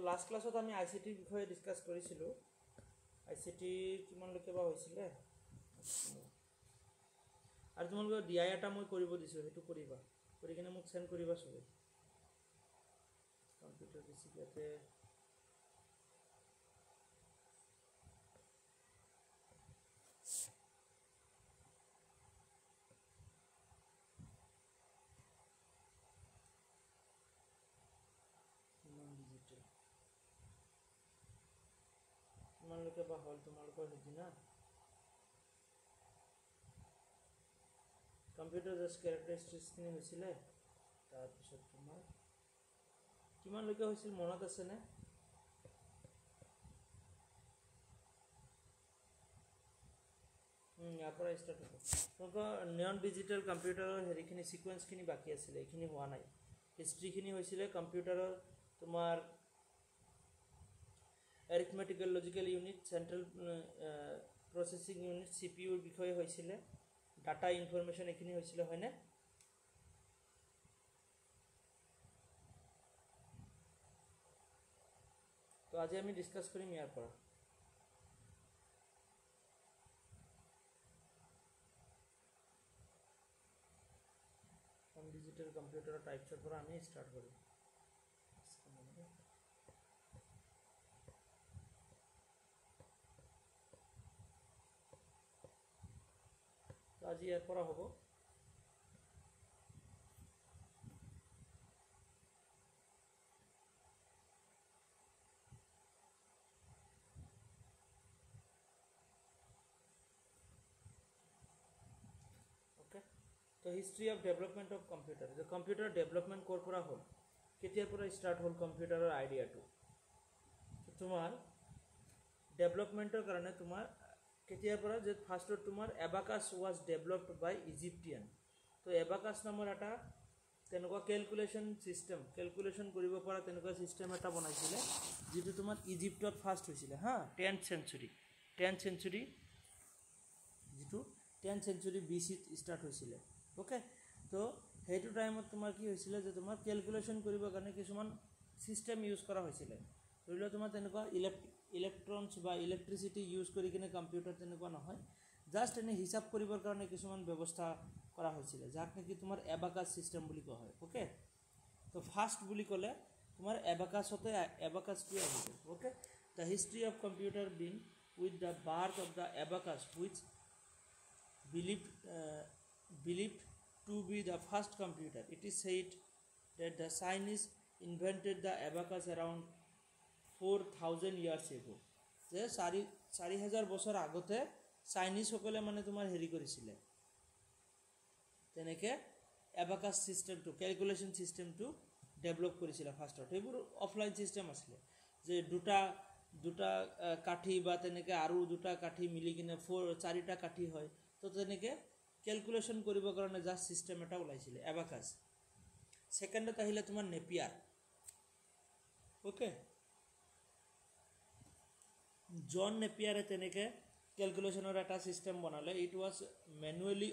Last ক্লাছত আমি আইচিটিৰ বিষয়ে ডিছকাছ কৰিছিলোঁ। আইচিটি কিমানলৈকে বা হৈছিলে আৰু তোমালোকৰ ডিআই এটা মই কৰিব দিছোঁ, সেইটো কৰিবা, কৰি কিনে মোক চেণ্ড কৰিবা চবেই। কম্পিউটাৰ বেছিক ইয়াতে ডিজিটেল কিমানলৈকে বা হ'ল তোমালোকৰ সিদিনা। কম্পিউটাৰ জাষ্ট কেৰেক্টাৰিষ্টিক্সখিনি হৈছিলে, তাৰপিছত তোমাৰ কিমানলৈকে হৈছিল মনত আছেনে? ইয়াৰ পৰা ষ্টাৰ্ট হ'ব। তোমালোকৰ নন ডিজিটেল কম্পিউটাৰৰ হেৰিখিনি ছিকুৱেঞ্চখিনি বাকী আছিলে, এইখিনি হোৱা নাই। হিষ্ট্ৰীখিনি হৈছিলে কম্পিউটাৰৰ তোমাৰ arithmetical logical unit, central processing unit, CPU-ৰ বিষয়ে হৈছিলে, ডাটা ইনফৰমেশ্যন এইখিনি হৈছিলে, হয়নে? তো আজি আমি ডিছকাছ কৰিম ইয়াৰ পৰা। ডিজিটেল কম্পিউটাৰৰ টাইপছৰ পৰা আমি ষ্টাৰ্ট কৰিম। আজি ইয়াৰ পৰা হ'ব। ওকে, তো history of development of computer. যে কম্পিউটাৰ ডেভেলপমেণ্ট ক'ৰ পৰা হ'ল, কেতিয়াৰ পৰা ষ্টাৰ্ট হ'ল কম্পিউটাৰৰ আইডিয়াটো। তোমাৰ ডেভেলপমেণ্টৰ কাৰণে তোমাৰ কেতিয়াৰ পৰা, যে ফাৰ্ষ্টত তোমাৰ abacus was developed by Egyptian. তো এবাকাছ নামৰ এটা তেনেকুৱা কেলকুলেশ্যন কৰিব পৰা তেনেকুৱা ছিষ্টেম এটা বনাইছিলে, যিটো তোমাৰ ইজিপ্তত ফাৰ্ষ্ট হৈছিলে। 10th চেঞ্চুৰী BC-ত ষ্টাৰ্ট হৈছিলে। অ'কে, তো সেইটো টাইমত তোমাৰ কি হৈছিলে, যে তোমাৰ কেলকুলেশ্যন কৰিবৰ কাৰণে কিছুমান ছিষ্টেম ইউজ কৰা হৈছিলে। ধৰি লোৱা তোমাৰ তেনেকুৱা ইলেক্ট্ৰনছ বা ইলেক্ট্ৰিচিটি ইউজ কৰি কিনে কম্পিউটাৰ তেনেকুৱা নহয়, জাষ্ট এনেই হিচাপ কৰিবৰ কাৰণে কিছুমান ব্যৱস্থা কৰা হৈছিলে, যাক নেকি তোমাৰ এবাকাছ ছিষ্টেম বুলি কোৱা হয়। অ'কে, তো ফাৰ্ষ্ট বুলি ক'লে তোমাৰ এবাকাছটোৱে আহিছে। Okay, the history of computer bin with the birth of the abacus which believed to be the first computer. It is said that the Chinese invented the abacus around 4000 years ago. যে 4000 বছৰ আগতে চাইনিজসকলে মানে তোমাৰ হেৰি কৰিছিলে, তেনেকৈ abacus ছিষ্টেমটো, calculation ছিষ্টেমটো ডেভেলপ কৰিছিলে ফাৰ্ষ্টত। সেইবোৰ অফলাইন ছিষ্টেম আছিলে, যে দুটা কাঠি বা তেনেকৈ আৰু দুটা কাঠি মিলি কিনে 4টা কাঠি হয়। তো তেনেকৈ কেলকুলেশ্যন কৰিবৰ কাৰণে জাষ্ট ছিষ্টেম এটা ওলাইছিলে এবাকাছ। ছেকেণ্ডত আহিলে তোমাৰ নেপিয়াৰ। অ'কে, জন নেপিয়াৰে তেনেকৈ কেলকুলেশ্যনৰ এটা ছিষ্টেম বনালে। It was manually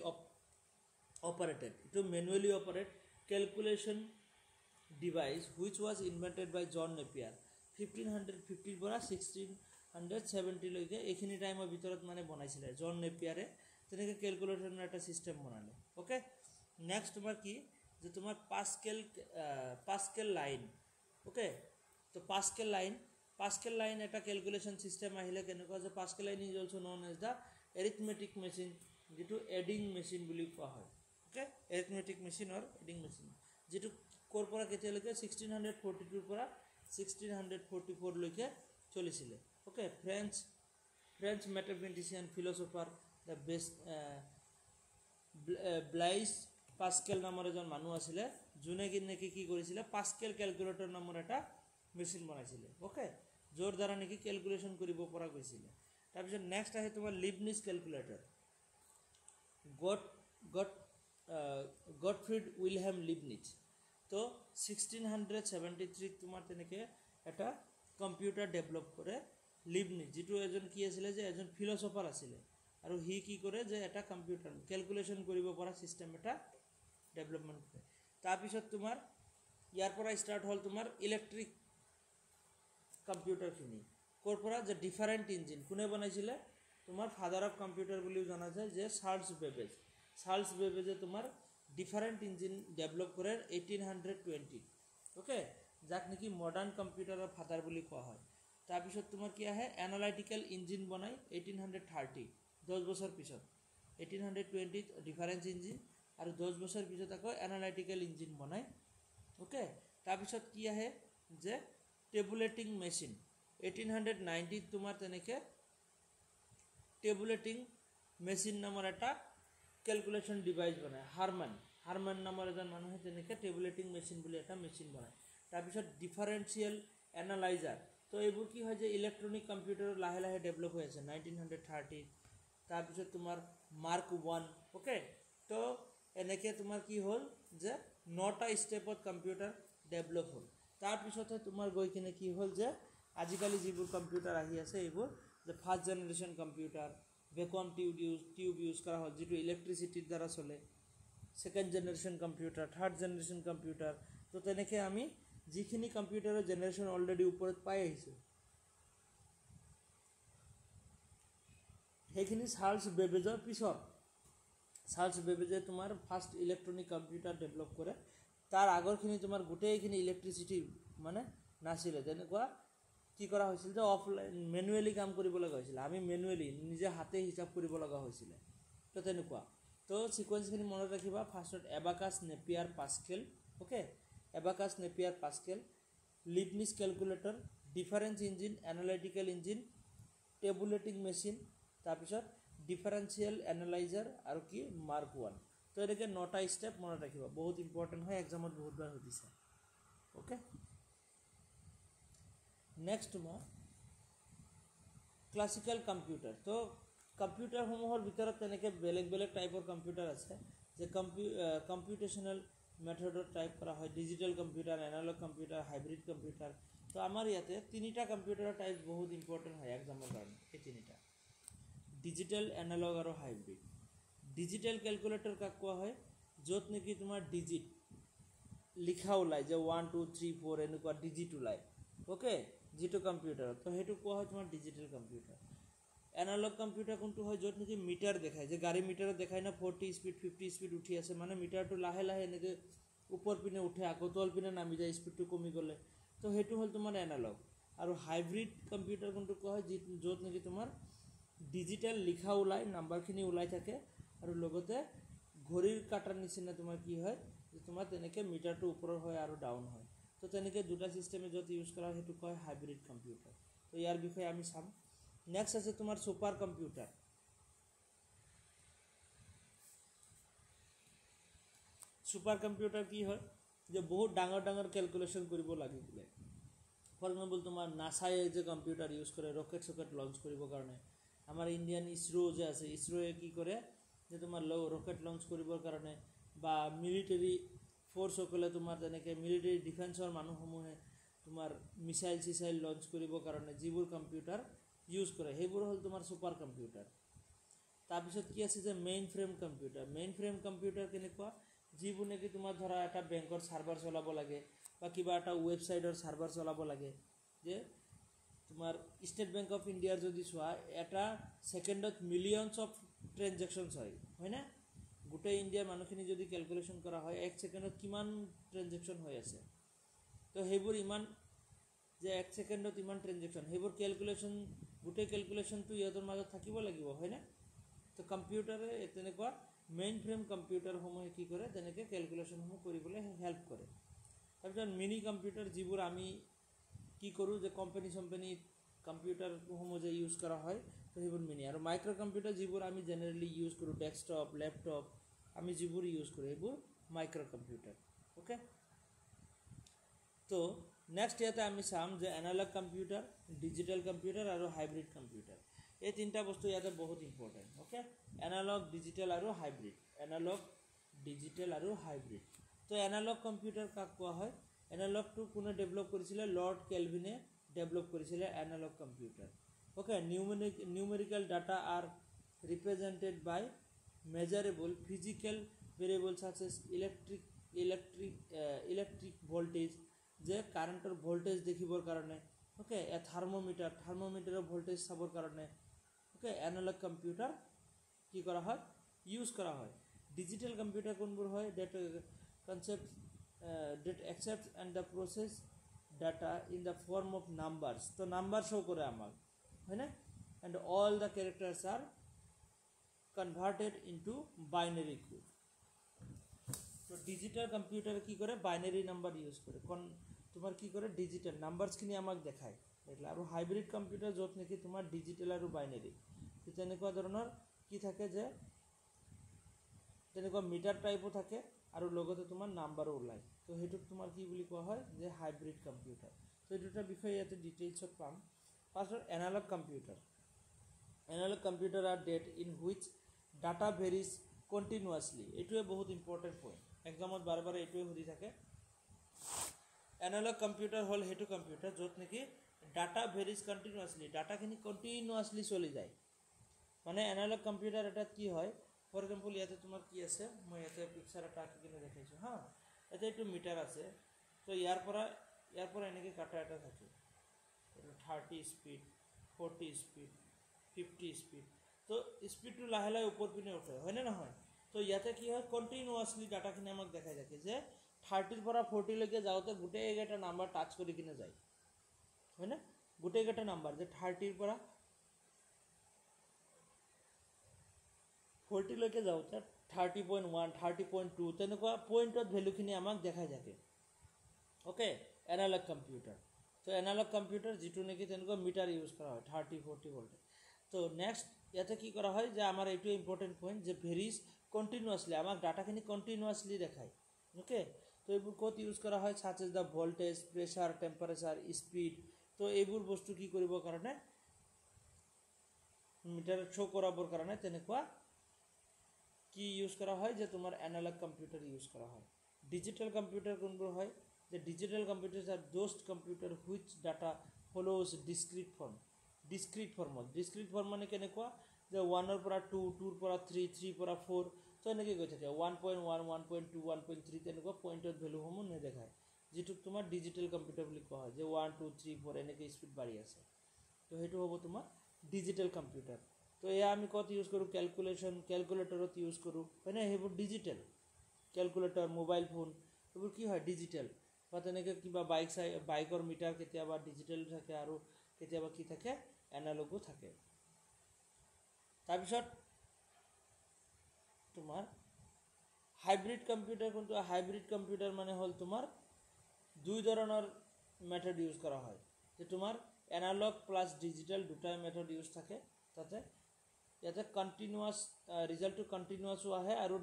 operated. এইটো manually operate calculation device which was invented by John Napier 1550 পৰা 1670লৈকে। এইখিনি টাইমৰ ভিতৰত মানে বনাইছিলে জন নেপিয়াৰে, তেনেকৈ কেলকুলেশ্যনৰ এটা ছিষ্টেম বনালে। অ'কে, নেক্সট তোমাৰ কি, যে তোমাৰ পাস্কেল লাইন। অ'কে, তো পাস্কেল লাইন এটা কেলকুলেশ্যন ছিষ্টেম আহিলে কেনেকুৱা, যে Pascaline is also' known as the arithmetic machine, যিটো এডিং মেচিন বুলি কোৱা হয়। Okay, arithmetic machine or adding machine, যিটো ক'ৰ পৰা কেতিয়ালৈকে 1642 পৰা 1644লৈকে চলিছিলে। Okay, French mathematician philosopher the Blaise Pascal নামৰ এজন মানুহ আছিলে, যোনে নেকি কি কৰিছিলে, পাস্কেল কেলকুলেটৰ নামৰ এটা মেচিন বনাইছিলে। অ'কে, য'ৰ দ্বাৰা নেকি কেলকুলেশ্যন কৰিব পৰা গৈছিলে। তাৰপিছত নেক্সট আহে তোমাৰ Leibniz calculator. Gottfried Wilhelm Leibniz. তো 1673 তোমাৰ তেনেকৈ এটা কম্পিউটাৰ ডেভেলপ কৰে লিবনিজ, যিটো এজন কি আছিলে, যে এজন ফিলচফাৰ আছিলে, আৰু সি কি কৰে, যে এটা কম্পিউটাৰ কেলকুলেশ্যন কৰিব পৰা ছিষ্টেম এটা ডেভেলপমেণ্ট কৰে। তাৰপিছত তোমাৰ ইয়াৰ পৰা ষ্টাৰ্ট হ'ল তোমাৰ কম্পিউটাৰখিনি ক'ৰ পৰা যে ডিফাৰেণ্ট ইঞ্জিন কোনে বনাইছিলে তোমাৰ ফাদাৰ অফ কম্পিউটাৰ বুলিও জনা যায় যে চাৰ্লছ বেবেজে তোমাৰ ডিফাৰেণ্ট ইঞ্জিন ডেভেলপ কৰে 1820 অ'কে যাক নেকি মডাৰ্ণ কম্পিউটাৰৰ ফাদাৰ বুলি কোৱা হয় তাৰপিছত তোমাৰ কি আহে এনালাইটিকেল ইঞ্জিন বনাই 1830 10 বছৰ পিছত 1820 ডিফাৰেন্স ইঞ্জিন আৰু 10 বছৰ পিছত আকৌ এনালাইটিকেল ইঞ্জিন বনাই ওকে তাৰপিছত কি আহে যে টেবুলেটিং মেচিন 1890 তোমাৰ তেনেকে টেবুলেটিং মেচিন নামৰ এটা ক্যালকুলেশন ডিভাইস বনায় হাৰমান নামৰ এজন মানুহে তেনেকে টেবুলেটিং মেচিন বুলি এটা মেচিন বনায় তাৰপিছত ডিফাৰেন্সিয়েল এনালাইজাৰ তো এইবোৰ কি হয় যে ইলেক্ট্ৰনিক কম্পিউটাৰ লাহে লাহে ডেভেলপ হৈ আছে 1930 তাৰপিছত তোমাৰ মাৰ্ক 1 ওকে তো এনেকে তোমাৰ কি হ'ল যে 9টা স্টেপত কম্পিউটাৰ ডেভেলপ হ'ল তাৰপিছতে তোমাৰ গৈ কিনে কি হ'ল যে আজিকালি যিবোৰ কম্পিউটাৰ আহি আছে এইবোৰ যে first generation computer vacuum tube use কৰা হ'ল যেটো ইলেক্ট্ৰিসিটিৰ দ্বাৰা চলে second generation computer third generation computer তো তেনেকে আমি যিখিনি কম্পিউটাৰৰ জেনাৰেশন অলৰেডি ওপৰত পাই আহিছো সেইখিনি চাৰ্লস বেবেজৰ পিছত চাৰ্লস বেবেজে তোমাৰ ফাৰ্স্ট ইলেক্ট্ৰনিক কম্পিউটাৰ ডেভেলপ কৰে তাৰ আগৰখিনি তোমাৰ গোটেইখিনি ইলেক্ট্ৰিসিটি মানে নাছিলে তেনেকুৱা কি কৰা হৈছিল যে অফলাইন ম্যানুয়ালি কাম কৰিব লগা হৈছিল আমি ম্যানুয়ালি নিজে হাতে হিসাব কৰিব লগা হৈছিল তো তেনেকুৱা তো সিকোয়েন্সখিনি মনত ৰাখিবা ফাৰ্স্টত abacus Napier Pascal okay abacus Napier Pascal Leibniz calculator difference engine analytical engine tabulating machine তাৰপিছত ডিফাৰেন্সিয়েল এনালাইজাৰ আৰু কি মাৰ্ক 1 তো এনেকে 9টা স্টেপ মনত ৰাখিবা বহুত ইম্পৰ্টেন্ট হয় এক্সামত বহুত বাৰ সুধিছে ওকে নেক্সট মই ক্লাসিক্যাল কম্পিউটাৰ তো কম্পিউটাৰ সমূহৰ ভিতৰত তেনেকে বেলেগ বেলেগ টাইপৰ কম্পিউটাৰ আছে যে কম্পিউটেশনাল মেথডৰ টাইপ কৰা হয় digital computer analog computer hybrid computer তো আমাৰ ইয়াতে তিনিটা কম্পিউটাৰৰ টাইপ বহুত ইম্পৰ্টেন্ট হয় এক্সামৰ কাৰণে এই তিনিটা ডিজিটাল এনালগ আৰু হাইব্ৰিড ডিজিটাল ক্যালকুলেটৰ কাক কোৱা হয় য'ত নেকি তোমাৰ ডিজিট লিখা ওলাই যে 1 2 3 4 এনেকুৱা ডিজিট ওলাই ওকে যেটো কম্পিউটাৰ তো হেতু কোৱা হয় তোমাৰ ডিজিটাল কম্পিউটাৰ এনালগ কম্পিউটাৰ কোনটো হয় য'ত নেকি মিটাৰ দেখায় যে গাড়ী মিটাৰত দেখায় না 40 স্পিড 50 স্পিড উঠি আছে মানে মিটাৰটো লাহে লাহে এনেকে ওপৰ পিনে উঠে আকৌ তল পিনে নামি যায় স্পিডটো কমি গলে তো হেতু হল তোমাৰ এনালগ আৰু হাইব্ৰিড কম্পিউটাৰ কোনটো কোৱা হয় য'ত নেকি তোমাৰ ডিজিটাল লিখা ওলাই নাম্বাৰখিনি ওলাই থাকে আৰু লগতে ঘড়ীৰ কাটাৰ নিচিনা তোমাৰ কি হয় যে তোমাৰ তেনেকে মিটাৰটো ওপৰৰ হয় আৰু ডাউন হয় তো তেনেকে দুটা সিস্টেমে য'ত ইউজ কৰা হেতু কয় হাইব্ৰিড কম্পিউটাৰ তো ইয়াৰ বিষয়ে আমি চাম নেক্সট আছে তোমাৰ সুপাৰ কম্পিউটাৰ সুপাৰ কম্পিউটাৰ কি হয় যে বহুত ডাঙৰ ডাঙৰ ক্যালকুলেশন কৰিব লাগে বোলে ফৰ এক্সাম্পল তোমাৰ নাসায়ে যে কম্পিউটাৰ ইউজ কৰে ৰকেট লঞ্চ কৰিবৰ কাৰণে আমাৰ ইন্ডিয়ান ইসৰো যে আছে ইসৰোয়ে কি কৰে যে তোমাৰ ৰকেট লঞ্চ কৰিবৰ কাৰণে বা মিলিটাৰী ফোৰ্স সকলে তোমাৰ তেনেকে মিলিটাৰী ডিফেন্সৰ মানুহসমূহে তোমাৰ মিসাইল লঞ্চ কৰিবৰ কাৰণে যিবোৰ কম্পিউটাৰ ইউজ কৰে সেইবোৰ হল তোমাৰ সুপাৰ কম্পিউটাৰ তাৰপিছত কি আছে যে মেইন ফ্ৰেম কম্পিউটাৰ কেনেকুৱা যিবোৰ নেকি তোমাৰ ধৰা এটা বেংকৰ সাৰ্ভাৰ চলাব লাগে বা কিবা এটা ওয়েবসাইটৰ সাৰ্ভাৰ চলাব লাগে যে তোমাৰ ষ্টেট বেংক অফ ইণ্ডিয়াৰ যদি চোৱা এটা সেকেন্ডত মিলিয়নস অফ ট্ৰানজাকশনস হয় না গোটেই ইণ্ডিয়াৰ মানুহখিনি যদি ক্যালকুলেশন কৰা হয় এক সেকেন্ডত কিমান ট্ৰানজাকশন হৈ আছে তো সেইবোৰ ইমান যে এক সেকেন্ডত ইমান ট্ৰানজাকশন সেইবোৰ ক্যালকুলেশন গোটেই ক্যালকুলেশনটো ইয়াৰ মাজত থাকিব লাগিব হয় না তো কম্পিউটাৰে তেনেকুৱা মেইন ফ্ৰেম কম্পিউটাৰ সমূহে কি কৰে তেনেকে ক্যালকুলেশন সমূহ কৰিবলৈ হেল্প কৰে তাৰপিছত মিনি কম্পিউটাৰ যিবোৰ আমি কি কৰো যে কোম্পানী কম্পিউটাৰ সমূহ যে ইউজ কৰা হয় তো সেইবোৰ মিনি আৰু মাইক্ৰো কম্পিউটাৰ যিবোৰ আমি জেনাৰেলি ইউজ কৰো ডেস্কটপ ল্যাপটপ আমি যিবোৰ ইউজ কৰো এইবোৰ মাইক্ৰো কম্পিউটাৰ ওকে তো নেক্সট ইয়াতে আমি চাম যে এনালগ কম্পিউটাৰ ডিজিটাল কম্পিউটাৰ আৰু হাইব্ৰিড কম্পিউটাৰ এই তিনটা বস্তু ইয়াতে বহুত ইম্পৰ্টেন্ট ওকে এনালগ ডিজিটাল আৰু হাইব্ৰিড তো এনালগ কম্পিউটাৰ কাক কোৱা হয় এনালগটো কোনে ডেভেলপ কৰিছিলে লৰ্ড কেলভিনে ডেভেলপ কৰিছিলে analog computer okay numerical data are represented by measurable physical variables such as electric voltage যে কাৰেন্টৰ ভোল্টেজ দেখিবৰ কাৰণে ওকে এ থাৰ্মোমিটাৰৰ ভোল্টেজ চাবৰ কাৰণে ওকে এনালগ কম্পিউটাৰ কি কৰা হয় ইউজ কৰা হয় ডিজিটেল কম্পিউটাৰ কোনবোৰ হয় that concept that accept and the process data in the form of numbers তো নাম্বাৰ শ্ব' কৰে আমাক হয়নে and all the characters are converted into binary code তো ডিজিটেল কম্পিউটাৰ কি কৰে বাইনাৰী নাম্বাৰ ইউজ কৰে তোমাৰ কি কৰে ডিজিটেল নাম্বাৰছখিনি আমাক দেখায় আৰু হাইব্ৰিড কম্পিউটাৰ য'ত নেকি তোমাৰ ডিজিটেল আৰু বাইনাৰী তেনেকুৱা ধৰণৰ কি থাকে যে তেনেকুৱা মিটাৰ টাইপো থাকে আৰু লগতে তোমাৰ নাম্বাৰো ওলায় তো সেইটোক তোমাৰ কি বুলি কোৱা হয় যে হাইব্ৰিড কম্পিউটাৰ তো এই দুটা বিষয় ইয়াতে ডিটেইলছত পাম ফাৰ্ষ্টত analogue computer are that in which data varies continuously এইটোৱে বহুত ইম্পৰ্টেণ্ট পইণ্ট এক্সামত বাৰে বাৰে এইটোৱে সুধি থাকে এনালগ কম্পিউটাৰ হ'ল সেইটো কম্পিউটাৰ য'ত নেকি ডাটা ভেৰিজ কণ্টিনিউৱাছলি ডাটাখিনি কণ্টিনিউৱাছলি চলি যায় মানে এনালগ কম্পিউটাৰ এটাত কি হয় ফৰ এক্সাম্পল ইয়াতে তোমাৰ কি আছে মই ইয়াতে পিকচাৰ এটা আঁকি কিনে দেখাইছোঁ হা ইয়াতে এইটো মিটাৰ আছে তো ইয়াৰ পৰা এনেকৈ কাটা এটা থাকে 30 স্পীড 40 স্পীড 50 স্পীড তো স্পীডটো লাহে লাহে ওপৰ পিনে উঠে হয়নে নহয় তো ইয়াতে কি হয় কণ্টিনিউৱাছলি ডাটাখিনি আমাক দেখাই থাকে যে 30ৰ পৰা 40লৈকে যাওঁতে গোটেইকেইটা নাম্বাৰ টাচ কৰি কিনে যায় হয়নে গোটেইকেইটা নাম্বাৰ যে 30ৰ পৰা 40লৈকে যাওঁতে 30.1 30.2 তেনেকুৱা পইণ্টত ভেলুখিনি আমাক দেখাই থাকে ওকে এনালগ কম্পিউটাৰ তো এনালগ কম্পিউটাৰ যিটো নেকি তেনেকুৱা মিটাৰ ইউজ কৰা হয় 30-40 ভোল্ট তো নেক্সট ইয়াতে কি কৰা হয় যে আমাৰ এইটো ইম্পৰ্টেণ্ট পইণ্ট যে ভেৰিজ কণ্টিনিউৱাছলি আমাক ডাটাখিনি কণ্টিনিউৱাছলি দেখায় ওকে তো এইবোৰ ক'ত ইউজ কৰা হয় such as the voltage pressure temperature speed তো এইবোৰ বস্তু কি কৰিবৰ কাৰণে মিটাৰত শ্ব' কৰাবৰ কাৰণে তেনেকুৱা কি ইউজ কৰা হয় যে তোমাৰ এনালগ কম্পিউটাৰ ইউজ কৰা হয় ডিজিটেল কম্পিউটাৰ কোনবোৰ হয় যে digital computers are those computer which data follows discrete form মানে কেনেকুৱা যে 1ৰ পৰা 2 2ৰ পৰা 3 3ৰ পৰা 4 তো এনেকৈ গৈ থাকে 1.1 1.2 1.3 তেনেকুৱা পইণ্টত ভেলুসমূহ নেদেখায় যিটোক তোমাৰ ডিজিটেল কম্পিউটাৰ বুলি কোৱা হয় যে 1 2 3 4 এনেকৈ স্পীড বাঢ়ি আছে তো সেইটো হ'ব তোমাৰ ডিজিটেল কম্পিউটাৰ তো এয়া আমি ক'ত ইউজ কৰোঁ কেলকুলেটৰত ইউজ কৰোঁ হয়নে সেইবোৰ ডিজিটেল কেলকুলেটৰ মোবাইল ফোন এইবোৰ কি হয় ডিজিটেল বা তেনেকৈ কিবা বাইকৰ মিটাৰ কেতিয়াবা ডিজিটেল থাকে আৰু কেতিয়াবা কি থাকে এনালগো থাকে তাৰপিছত তোমাৰ হাইব্ৰিড কম্পিউটাৰ কোনটো হাইব্ৰিড কম্পিউটাৰ মানে হ'ল তোমাৰ দুই ধৰণৰ মেথড ইউজ কৰা হয় যে তোমাৰ এনালগ প্লাছ ডিজিটেল দুটাই মেথড ইউজ থাকে তাতে ইয়াতে কণ্টিনিউৱাছ ৰিজাল্টটো কণ্টিনিউৱাছো আহে আৰু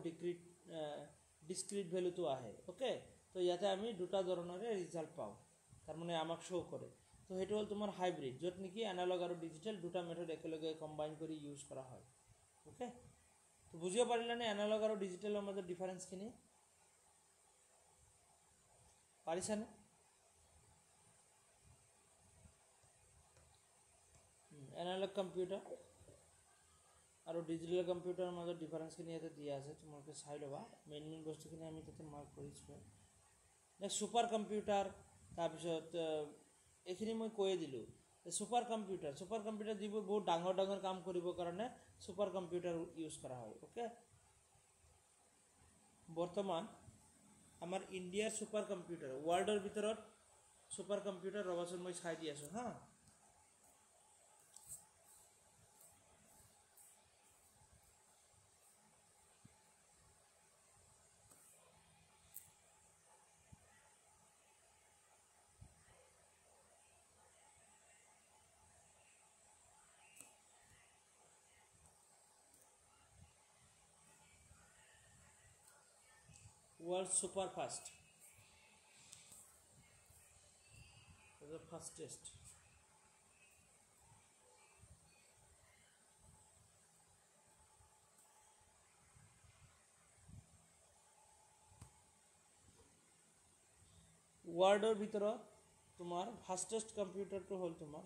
ডিস্ক্ৰিট ভেলুটো আহে ওকে তো ইয়াতে আমি দুটা ধৰণৰে ৰিজাল্ট পাওঁ তাৰমানে আমাক শ্ব' কৰে তো সেইটো হ'ল তোমাৰ হাইব্ৰিড য'ত নেকি এনালগ আৰু ডিজিটেল দুটা মেথড একেলগে কম্বাইন কৰি ইউজ কৰা হয় ওকে তো বুজিব পাৰিলানে এনালগ আৰু ডিজিটেলৰ মাজত ডিফাৰেঞ্চখিনি পাৰিছানে এনালগ কম্পিউটাৰ আৰু ডিজিটেল কম্পিউটাৰৰ মাজত ডিফাৰেঞ্চখিনি ইয়াতে দিয়া আছে তোমালোকে চাই ল'বা মেইন বস্তুখিনি আমি তাতে মাৰ্ক কৰিছোঁ নেক্সট ছুপাৰ কম্পিউটাৰ তাৰপিছত এইখিনি মই কৈয়ে দিলোঁ ছুপাৰ কম্পিউটাৰ যিবোৰ বহুত ডাঙৰ ডাঙৰ কাম কৰিবৰ কাৰণে ছুপাৰ কম্পিউটাৰ ইউজ কৰা হয় ওকে বৰ্তমান আমাৰ ইণ্ডিয়াৰ ছুপাৰ কম্পিউটাৰ ৱৰ্ল্ডৰ ভিতৰত ছুপাৰ কম্পিউটাৰ ৰ'বাচোন মই চাই দি আছোঁ হা world super fast the fastest ৱৰ্ল্ডৰ ভিতৰত তোমাৰ ফাষ্টেষ্ট কম্পিউটাৰটো হ'ল তোমাৰ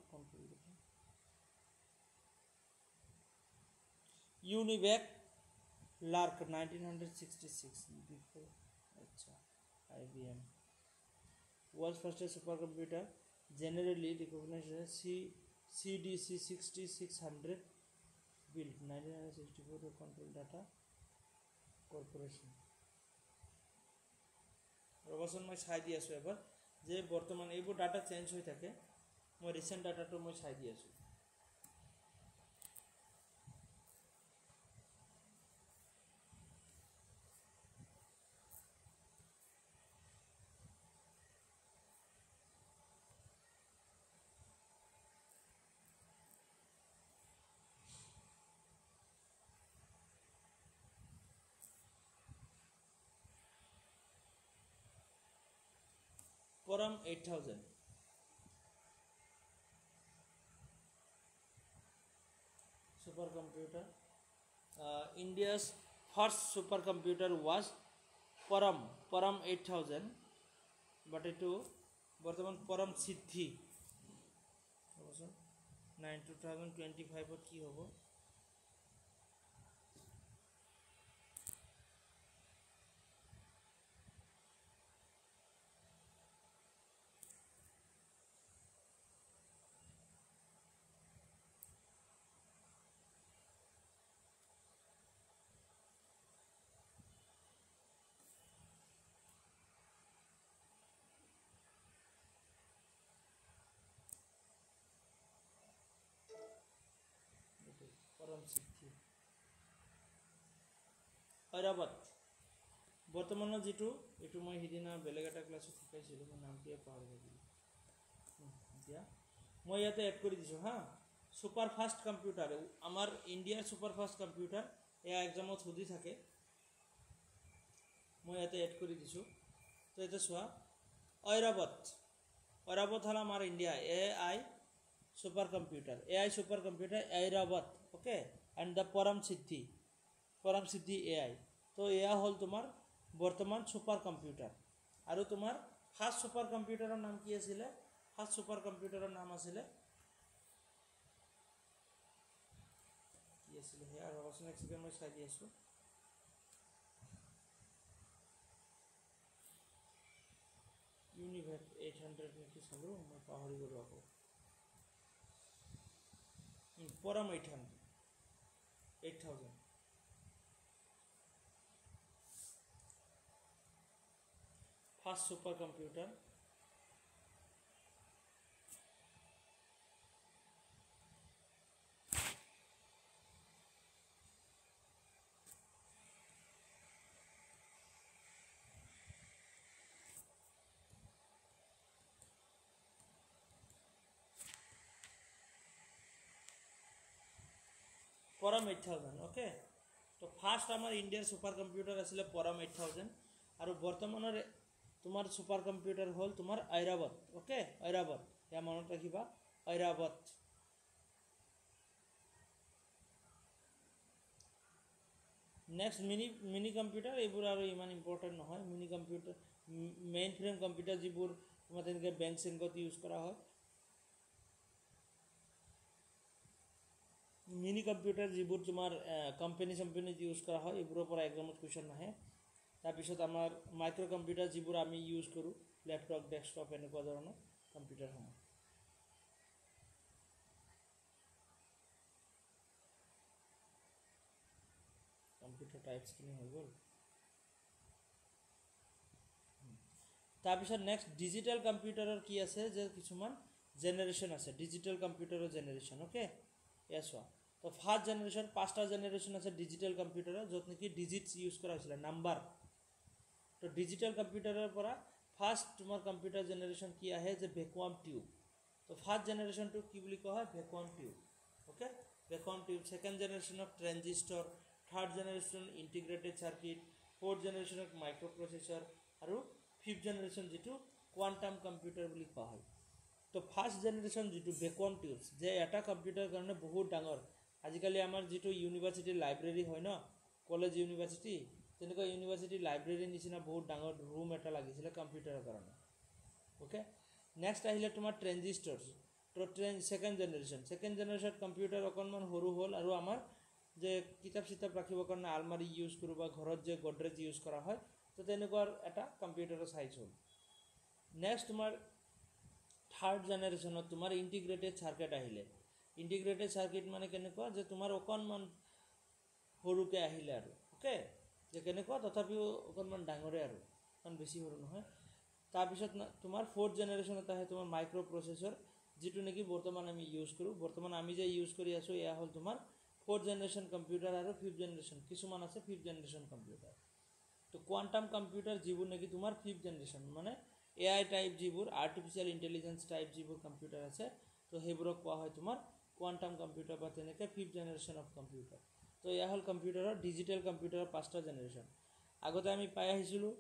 ইউনিভেক লাৰ্ক 1966 আচ্ছা IBM world's fastest supercomputer generally recognized as CDC 6600 built 1964 to control data corporation. ৰবচোন মই চাই দি আছোঁ এবাৰ যে বৰ্তমান এইবোৰ ডাটা চেঞ্জ হৈ থাকে মই ৰিসেন্ট ডাটাটো মই চাই দি আছোঁ Param 8000 supercomputer. India's first supercomputer was Param 8000, but it বর্তমান Param Siddhi 2025 কি হবো Param Siddhi Airabat বৰ্তমানৰ যেটো এটো মই হিদিনা বেলেগ এটা ক্লাছত শিকাইছিলো মই নামটোৱে পাহৰি গলো এতিয়া মই ইয়াতে এড কৰি দিছো হা সুপাৰ ফাষ্ট কম্পিউটাৰ আমাৰ ইন্ডিয়াৰ সুপাৰ ফাষ্ট কম্পিউটাৰ এয়া এক্সামত সুধি থাকে মই ইয়াতে এড কৰি দিছো তো এটা চোৱা ঐৰাবত হল আমাৰ India AI supercomputer Airabat okay and the Param Siddhi AI তো এয়া হল তোমার বর্তমান সুপার কম্পিউটার আৰু তোমাৰ ফাৰ্স্ট সুপাৰ কম্পিউটাৰৰ নাম কি আছিল ফাৰ্স্ট সুপাৰ কম্পিউটাৰৰ নাম আছিল কি আছিল হে আৰু অপচন এক্সিকে মই চাই দি আছো ইউনিভেট 800 নেকি চালো মই পাহৰি গলো আকৌ Param 8000 first supercomputer Param 8000 okay তো ফার্স্ট আমার ইন্ডিয়ার সুপার কম্পিউটার আছিল Param 8000 আৰু বৰ্তমানৰ তোমাৰ সুপাৰ কম্পিউটাৰ হল তোমাৰ Airabat okay Airabat ইয়া মনত ৰাখিবা Airabat নেক্সট মিনি কম্পিউটাৰ এইবোৰ আৰু ইমান ইম্পৰ্টেন্ট নহয় mini computer main frame computer যিবোৰ তোমাৰ তেনেকৈ বেংক চেংকত ইউজ কৰা হয় মিনি কম্পিউটাৰ যিবোৰ তোমাৰ কোম্পানী ইউজ কৰা হয় এইবোৰৰ পৰা এক্সামত কোৱেশ্চন নাহে তাৰপিছত আমাৰ মাইক্ৰো কম্পিউটাৰ যিবোৰ আমি ইউজ কৰো ল্যাপটপ ডেস্কটপ এনেকুৱা ধৰণৰ কম্পিউটাৰ সমূহ কম্পিউটাৰ টাইপস কিনি হৈ গ'ল তাৰপিছত নেক্সট ডিজিটেল কম্পিউটাৰৰ কি আছে যে কিছুমান জেনাৰেশন আছে ডিজিটেল কম্পিউটাৰৰ জেনাৰেশন ওকে yes তো ফাৰ্স্ট জেনাৰেশন পাঁচটা জেনাৰেশন আছে ডিজিটাল কম্পিউটাৰৰ যত নেকি ডিজিটস ইউজ কৰা হৈছিল নাম্বাৰ তো ডিজিটাল কম্পিউটাৰৰ পৰা ফাৰ্স্ট তোমাৰ কম্পিউটাৰ জেনাৰেশন কি আহে যে ভ্যাকুয়াম টিউব তো ফাৰ্স্ট জেনাৰেশন টু কি বুলি কোৱা হয় vacuum tube okay vacuum tube second generation of transistor third generation integrated circuit fourth generation of microprocessor আৰু ফিফথ জেনাৰেশন যেটো কোয়ান্টাম কম্পিউটাৰ বুলি কোৱা হয় তো ফাৰ্স্ট জেনাৰেশন যেটো ভ্যাকুয়াম টিউবস যে এটা কম্পিউটাৰ কাৰণে বহুত ডাঙৰ আজিকালি আমাৰ যেটো ইউনিভাৰ্সিটি লাইব্ৰেৰী হয় ন কলেজ ইউনিভাৰ্সিটি তেনেকুৱা ইউনিভাৰ্সিটি লাইব্ৰেৰী নিচিনা বহুত ডাঙৰ ৰুম এটা লাগিছিল কম্পিউটাৰৰ কাৰণে ওকে নেক্সট আহিলে তোমাৰ ট্ৰানজিস্টৰ তো সেকেন্ড জেনাৰেশন কম্পিউটাৰ অকনমান সৰু হল আৰু আমাৰ যে কিতাপ চিতাপ ৰাখিবৰ কাৰণে আলমাৰি ইউজ কৰো বা ঘৰত যে গডৰেজ ইউজ কৰা হয় তো তেনেকুৱা এটা কম্পিউটাৰৰ সাইজ হল নেক্সট তোমাৰ থাৰ্ড জেনেৰেশ্যনত তোমাৰ ইণ্টিগ্ৰেটেড চাৰ্কিট আহিলে ইণ্টিগ্ৰেটেড চাৰ্কিট মানে কেনেকুৱা যে তোমাৰ অকণমান সৰুকৈ আহিলে আৰু অ'কে যে কেনেকুৱা তথাপিও অকণমান ডাঙৰে আৰু কাৰণ বেছি সৰু নহয় তাৰপিছত তোমাৰ ফ'ৰ্থ জেনেৰেশ্যনত আহে তোমাৰ মাইক্ৰ' প্ৰচেছৰ যিটো নেকি বৰ্তমান আমি ইউজ কৰোঁ বৰ্তমান আমি যে ইউজ কৰি আছোঁ এয়া হ'ল তোমাৰ ফ'ৰ্থ জেনেৰেশ্যন কম্পিউটাৰ আৰু ফিফ্থ জেনেৰেশ্যন কিছুমান আছে ফিফ্থ জেনেৰেশ্যন কম্পিউটাৰ তো কোৱাণ্টাম কম্পিউটাৰ যিবোৰ নেকি তোমাৰ ফিফ্থ জেনেৰেশ্যন মানে AI টাইপ যিবোৰ আৰ্টিফিচিয়েল ইণ্টেলিজেঞ্চ টাইপ যিবোৰ কম্পিউটাৰ আছে তো সেইবোৰক কোৱা হয় তোমাৰ কোৱাণ্টাম কম্পিউটাৰ বা তেনেকৈ ফিফ্থ জেনেৰেশ্যন অফ কম্পিউটাৰ তো এয়া হ'ল কম্পিউটাৰৰ ডিজিটেল কম্পিউটাৰৰ 5টা জেনেৰেশ্যন আগতে আমি পাই আহিছিলোঁ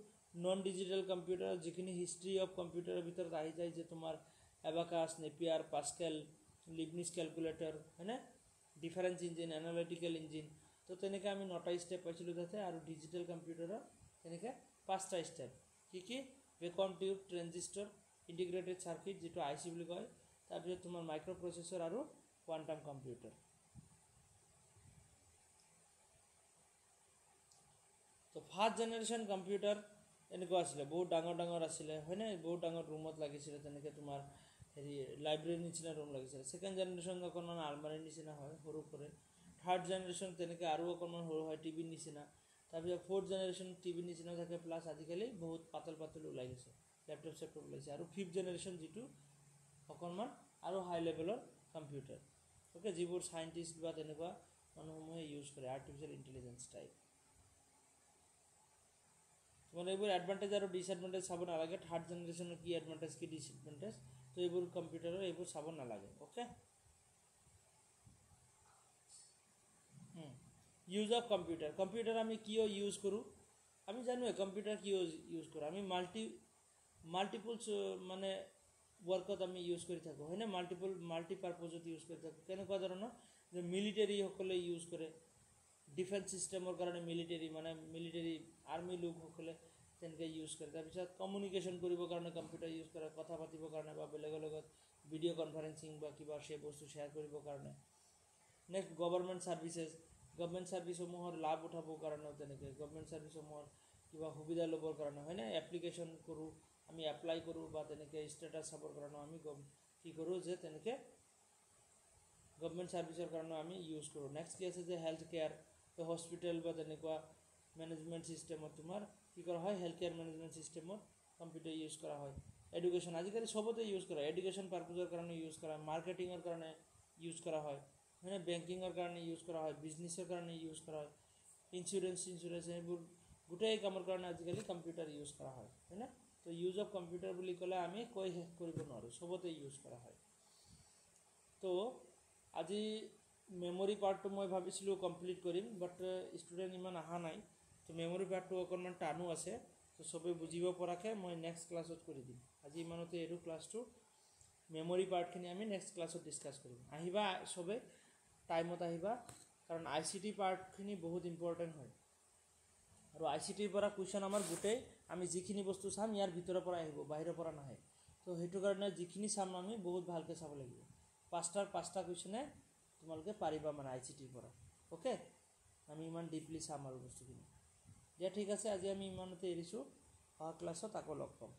নন ডিজিটেল কম্পিউটাৰ যিখিনি হিষ্ট্ৰী অফ কম্পিউটাৰৰ ভিতৰত আহি যায় যে তোমাৰ এবাকাছ নেপিয়াৰ পাস্কেল লিবনিছ কেলকুলেটৰ হয়নে ডিফাৰেঞ্চ ইঞ্জিন এনালিটিকেল ইঞ্জিন তো তেনেকৈ আমি 9টা ষ্টেপ পাইছিলোঁ তাতে আৰু ডিজিটেল কম্পিউটাৰৰ তেনেকৈ 5টা ষ্টেপ কি vacuum tube transistor integrated circuit যিটো IC বুলি কয় তাৰপিছত তোমাৰ মাইক্ৰ' প্ৰচেছৰ আৰু কোৱাণ্টাম কম্পিউটাৰ তো ফাৰ্ষ্ট জেনেৰেশ্যন কম্পিউটাৰ এনেকুৱা আছিলে বহুত ডাঙৰ আছিলে হয়নে বহুত ডাঙৰ ৰুমত লাগিছিলে তেনেকৈ তোমাৰ হেৰি লাইব্ৰেৰীৰ নিচিনা ৰুম লাগিছিলে ছেকেণ্ড জেনেৰেশ্যন অকণমান আলমাৰীৰ নিচিনা হয় সৰু কৰে থাৰ্ড জেনেৰেশ্যন তেনেকৈ আৰু অকণমান সৰু হয় টিভিৰ নিচিনা তাৰপিছত ফ'ৰ্থ জেনেৰেশ্যন টিভিৰ নিচিনা থাকে প্লাছ আজিকালি বহুত পাতল ওলাই গৈছে লেপটপ চেপটপ ওলাইছে আৰু ফিফ্থ জেনেৰেশ্যন যিটো অকণমান আৰু হাই লেভেলৰ কম্পিউটাৰ অ'কে যিবোৰ চাইণ্টিষ্ট বা তেনেকুৱা মানুহসমূহে ইউজ কৰে আৰ্টিফিচিয়েল ইণ্টেলিজেঞ্চ টাইপ মানে এইবোৰ এডভান্টেজ আৰু ডিসএডভান্টেজ চাব নালাগে থাৰ্ড জেনেৰেশ্যনৰ কি এডভান্টেজ কি ডিসএডভান্টেজ তো এইবোৰ কম্পিউটাৰৰ এইবোৰ চাব নালাগে অ'কে ইউজ অফ কম্পিউটাৰ আমি কিয় ইউজ কৰোঁ আমি জানোৱে কম্পিউটাৰ কিয় ইউজ কৰোঁ আমি মাল্টিপল মানে ৱৰ্কত আমি ইউজ কৰি থাকোঁ হয়নে মাল্টিপাৰ্পজত ইউজ কৰি থাকোঁ কেনেকুৱা ধৰণৰ যে মিলিটেৰীসকলে ইউজ কৰে ডিফেন্স চিষ্টেমৰ কাৰণে মিলিটেৰী আৰ্মি লোকসকলে তেনেকৈ ইউজ কৰে তাৰপিছত কমিউনিকেশ্যন কৰিবৰ কাৰণে কম্পিউটাৰ ইউজ কৰে কথা পাতিবৰ কাৰণে বা বেলেগৰ লগত ভিডিঅ' কনফাৰেঞ্চিং বা কিবা সেই বস্তু শ্বেয়াৰ কৰিবৰ কাৰণে নেক্সট গভৰ্ণমেণ্ট ছাৰ্ভিচসমূহৰ লাভ উঠাবৰ কাৰণেও তেনেকৈ গভৰ্ণমেণ্ট ছাৰ্ভিচসমূহৰ কিবা সুবিধা ল'বৰ কাৰণে হয়নে এপ্লিকেশ্যন কৰোঁ আমি এপ্লাই কৰোঁ বা তেনেকৈ ষ্টেটাছ চাবৰ কাৰণেও আমি কি কৰোঁ যে তেনেকৈ গভৰ্ণমেণ্ট ছাৰ্ভিচৰ কাৰণেও আমি ইউজ কৰোঁ নেক্সট কি আছে যে হেল্থ কেয়াৰ হস্পিটেল বা তেনেকুৱা মেনেজমেণ্ট ছিষ্টেমত তোমাৰ কি কৰা হয় হেল্থ কেয়াৰ মেনেজমেণ্ট ছিষ্টেমত কম্পিউটাৰ ইউজ কৰা হয় এডুকেশ্যন আজিকালি চবতে ইউজ কৰা হয় এডুকেশ্যন পাৰ্পজৰ কাৰণে ইউজ কৰা হয় মাৰ্কেটিঙৰ কাৰণে ইউজ কৰা হয় হয়নে বেংকিঙৰ কাৰণে ইউজ কৰা হয় বিজনেছৰ কাৰণে ইউজ কৰা হয় ইঞ্চুৰেঞ্চ এইবোৰ গোটেই কামৰ কাৰণে আজিকালি কম্পিউটাৰ ইউজ কৰা হয় হয়নে তো ইউজ অফ কম্পিউটাৰ বুলি ক'লে আমি কৈ শেষ কৰিব নোৱাৰোঁ চবতে ইউজ কৰা হয় তো আজি মেমৰি পাৰ্টটো মই ভাবিছিলোঁ কমপ্লিট কৰিম বাট ষ্টুডেণ্ট ইমান অহা নাই তো মেমৰি পাৰ্টটো অকণমান টানো আছে তো চবেই বুজিব পৰাকৈ মই নেক্সট ক্লাছত কৰি দিম আজি ইমানতে এইটো ক্লাছটো মেমৰি পাৰ্টখিনি আমি নেক্সট ক্লাছত ডিছকাছ কৰিম আহিবা চবেই টাইমত আহিবা কাৰণ ICT পাৰ্টখিনি বহুত ইম্পৰ্টেণ্ট হয় আৰু ICTৰ পৰা কুৱেশ্যন আমাৰ গোটেই আমি যিখিনি বস্তু চাম ইয়াৰ ভিতৰৰ পৰা আহিব বাহিৰৰ পৰা নাহে তো সেইটো কাৰণে যিখিনি চাম আমি বহুত ভালকৈ চাব লাগিব 5টা কুৱেশ্যনে তোমালোকে পাৰিবা মানে ICTৰ পৰা অ'কে আমি ইমান ডিপলি চাম আৰু বস্তুখিনি দিয়া ঠিক আছে আজি আমি ইমানতে এৰিছোঁ অহা ক্লাছত আকৌ লগ পাম